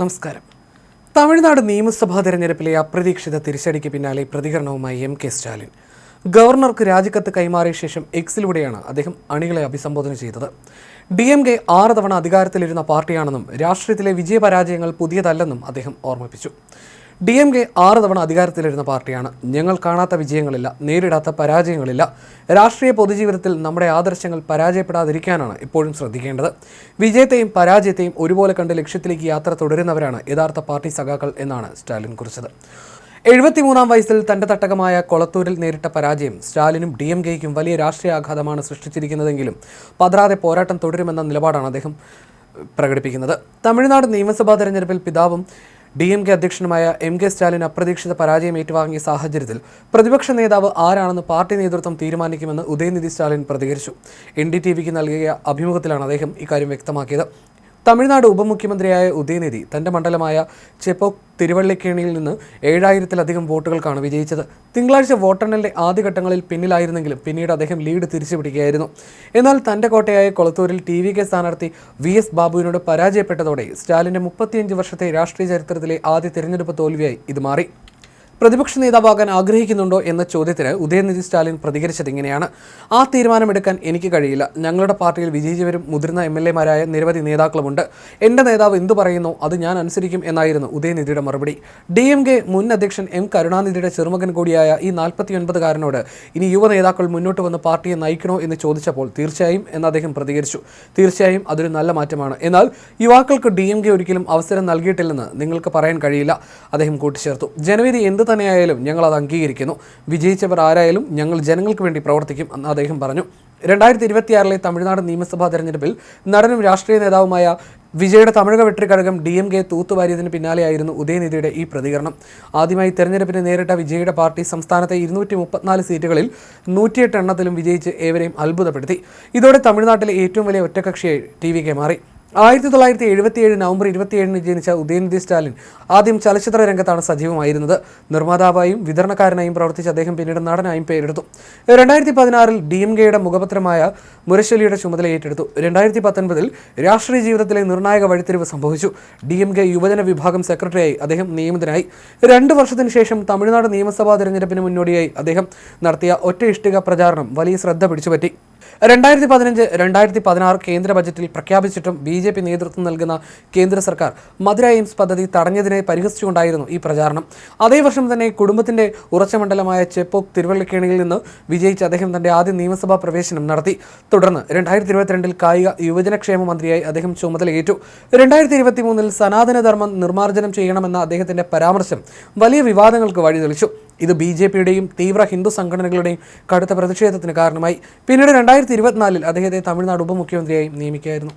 നമസ്കാരം. തമിഴ്നാട് നിയമസഭാ തെരഞ്ഞെടുപ്പിലെ അപ്രതീക്ഷിത തിരിച്ചടിക്ക് പിന്നാലെ പ്രതികരണവുമായി എം.കെ. സ്റ്റാലിൻ. ഗവർണർക്ക് രാജിക്കത്ത് കൈമാറിയ ശേഷം എക്സിലൂടെയാണ് അദ്ദേഹം അണികളെ അഭിസംബോധന ചെയ്തത്. DMK 6 തവണ അധികാരത്തിലിരുന്ന പാർട്ടിയാണെന്നും രാഷ്ട്രീയത്തിലെ വിജയപരാജയങ്ങൾ പുതിയതല്ലെന്നും അദ്ദേഹം ഓർമ്മിപ്പിച്ചു. DMK 6 തവണ അധികാരത്തിലിരുന്ന പാർട്ടിയാണ്. ഞങ്ങൾ കാണാത്ത വിജയങ്ങളില്ല, നേരിടാത്ത പരാജയങ്ങളില്ല. രാഷ്ട്രീയ പൊതുജീവിതത്തിൽ നമ്മുടെ ആദർശങ്ങൾ പരാജയപ്പെടാതിരിക്കാനാണ് എപ്പോഴും ശ്രദ്ധിക്കേണ്ടത്. വിജയത്തെയും പരാജയത്തെയും ഒരുപോലെ കണ്ട് ലക്ഷ്യത്തിലേക്ക് യാത്ര തുടരുന്നവരാണ് യഥാർത്ഥ പാർട്ടി സഖാക്കൾ എന്നാണ് സ്റ്റാലിൻ കുറിച്ചത്. 73-ാം വയസ്സിൽ തന്റെ തട്ടകമായ കൊളത്തൂരിൽ നേരിട്ട പരാജയം സ്റ്റാലിനും DMKയ്ക്കും വലിയ രാഷ്ട്രീയ ആഘാതമാണ് സൃഷ്ടിച്ചിരിക്കുന്നതെങ്കിലും പതറാതെ പോരാട്ടം തുടരുമെന്ന നിലപാടാണ് അദ്ദേഹം പ്രകടിപ്പിക്കുന്നത്. തമിഴ്നാട് നിയമസഭാ തെരഞ്ഞെടുപ്പിൽ പിതാവും DMK അധ്യക്ഷനുമായ M.K. സ്റ്റാലിൻ അപ്രതീക്ഷിത പരാജയം ഏറ്റുവാങ്ങിയ സാഹചര്യത്തിൽ പ്രതിപക്ഷ നേതാവ് ആരാണെന്ന് പാർട്ടി നേതൃത്വം തീരുമാനിക്കുമെന്ന് ഉദയനിധി സ്റ്റാലിൻ പ്രതികരിച്ചു. NDTVക്ക് നൽകിയ അഭിമുഖത്തിലാണ് അദ്ദേഹം ഇക്കാര്യം വ്യക്തമാക്കിയത്. തമിഴ്നാട് ഉപമുഖ്യമന്ത്രിയായ ഉദയനിധി തന്റെ മണ്ഡലമായ ചെപ്പോക്ക് തിരുവള്ളിക്കേണിയിൽ നിന്ന് 7000-ലധികം വോട്ടുകൾക്കാണ് വിജയിച്ചത്. തിങ്കളാഴ്ച വോട്ടെണ്ണലിന്റെ ആദ്യഘട്ടങ്ങളിൽ പിന്നിലായിരുന്നെങ്കിലും പിന്നീട് അദ്ദേഹം ലീഡ് തിരിച്ചുപിടിക്കുകയായിരുന്നു. എന്നാൽ തന്റെ കോട്ടയായ കൊളത്തൂരിൽ TVK സ്ഥാനാർത്ഥി VS ബാബുവിനോട് പരാജയപ്പെട്ടതോടെ സ്റ്റാലിന്റെ 35 വർഷത്തെ രാഷ്ട്രീയ ചരിത്രത്തിലെ ആദ്യ തെരഞ്ഞെടുപ്പ് തോൽവിയായി ഇത് മാറി. പ്രതിപക്ഷ നേതാവാകാൻ ആഗ്രഹിക്കുന്നുണ്ടോ എന്ന ചോദ്യത്തിന് ഉദയനിധി സ്റ്റാലിൻ പ്രതികരിച്ചത് ഇങ്ങനെയാണ്: ആ തീരുമാനമെടുക്കാൻ എനിക്ക് കഴിയില്ല. ഞങ്ങളുടെ പാർട്ടിയിൽ വിജയിച്ചവരും മുതിർന്ന MLA-മാരായ നിരവധി നേതാക്കളുമുണ്ട്. എൻ്റെ നേതാവ് എന്തു പറയുന്നോ അത് ഞാൻ അനുസരിക്കും എന്നായിരുന്നു ഉദയനിധിയുടെ മറുപടി. DMK മുൻ അധ്യക്ഷൻ M. കരുണാനിധിയുടെ ചെറുമകൻ കൂടിയായ ഈ 49-കാരനോട് ഇനി യുവ നേതാക്കൾ മുന്നോട്ട് വന്ന് പാർട്ടിയെ നയിക്കണോ എന്ന് ചോദിച്ചപ്പോൾ തീർച്ചയായും എന്ന് അദ്ദേഹം പ്രതികരിച്ചു. തീർച്ചയായും അതൊരു നല്ല മാറ്റമാണ്. എന്നാൽ യുവാക്കൾക്ക് DMK ഒരിക്കലും അവസരം നൽകിയിട്ടില്ലെന്ന് നിങ്ങൾക്ക് പറയാൻ കഴിയില്ല, അദ്ദേഹം കൂട്ടിച്ചേർത്തു. ജനവിധി എന്ത് തന്നെയായാലും ഞങ്ങൾ അത് അംഗീകരിക്കുന്നു. വിജയിച്ചവർ ആരായാലും ഞങ്ങൾ ജനങ്ങൾക്ക് വേണ്ടി പ്രവർത്തിക്കും എന്ന് അദ്ദേഹം പറഞ്ഞു. 2026-ലെ തമിഴ്നാട് നിയമസഭാ തെരഞ്ഞെടുപ്പിൽ നടനും രാഷ്ട്രീയ നേതാവുമായ വിജയുടെ തമിഴക വെട്രിക്കഴകം DMK തൂത്തുവാരിയതിന് പിന്നാലെയായിരുന്നു ഉദയനിധിയുടെ ഈ പ്രതികരണം. ആദ്യമായി തെരഞ്ഞെടുപ്പിന് നേരിട്ട വിജയുടെ പാർട്ടി സംസ്ഥാനത്തെ 234 സീറ്റുകളിൽ 108 എണ്ണത്തിലും വിജയിച്ച് ഏവരെയും അത്ഭുതപ്പെടുത്തി. ഇതോടെ തമിഴ്നാട്ടിലെ ഏറ്റവും വലിയ ഒറ്റകക്ഷിയായി TVK മാറി. 1977 നവംബർ 27-ന് ജനിച്ച ഉദയനിധി സ്റ്റാലിൻ ആദ്യം ചലച്ചിത്ര രംഗത്താണ് സജീവമായിരുന്നത്. നിർമ്മാതാവായും വിതരണക്കാരനായും പ്രവർത്തിച്ച അദ്ദേഹം പിന്നീട് നടനായും പേരെടുത്തു. 2016-ൽ DMKയുടെ മുഖപത്രമായ മുരശലിയുടെ ചുമതല ഏറ്റെടുത്തു. 2019-ൽ രാഷ്ട്രീയ ജീവിതത്തിലെ നിർണായക വഴിത്തിരിവ് സംഭവിച്ചു. DMK യുവജന വിഭാഗം സെക്രട്ടറിയായി അദ്ദേഹം നിയമിതനായി. 2 വർഷത്തിനു ശേഷം തമിഴ്നാട് നിയമസഭാ തെരഞ്ഞെടുപ്പിന് മുന്നോടിയായി അദ്ദേഹം നടത്തിയ ഒറ്റ ഇഷ്ടിക പ്രചാരണം വലിയ ശ്രദ്ധ പിടിച്ചുപറ്റി. 2015-2016 കേന്ദ്ര ബജറ്റിൽ പ്രഖ്യാപിച്ചിട്ടും BJP നേതൃത്വം നൽകുന്ന കേന്ദ്ര സർക്കാർ മധുര എയിംസ് പദ്ധതി തടഞ്ഞതിനെ പരിഹസിച്ചുകൊണ്ടായിരുന്നു ഈ പ്രചാരണം. അതേ വർഷം തന്നെ കുടുംബത്തിന്റെ ഉറച്ച മണ്ഡലമായ ചെപ്പോക്ക് തിരുവള്ളിക്കേണിയിൽ നിന്ന് വിജയിച്ച് അദ്ദേഹം തന്റെ ആദ്യ നിയമസഭാ പ്രവേശനം നടത്തി. തുടർന്ന് 2022-ൽ കായിക യുവജനക്ഷേമ മന്ത്രിയായി അദ്ദേഹം ചുമതലയേറ്റു. 2023-ൽ സനാതനധർമ്മം നിർമ്മാർജ്ജനം ചെയ്യണമെന്ന അദ്ദേഹത്തിന്റെ പരാമർശം വലിയ വിവാദങ്ങൾക്ക് വഴിതെളിച്ചു. ഇത് BJPയുടെയും തീവ്ര ഹിന്ദു സംഘടനകളുടെയും കടുത്ത പ്രതിഷേധത്തിന് കാരണമായി. പിന്നീട് 2024-ൽ അദ്ദേഹത്തെ തമിഴ്നാട് ഉപമുഖ്യമന്ത്രിയായി നിയമിക്കുകയായിരുന്നു.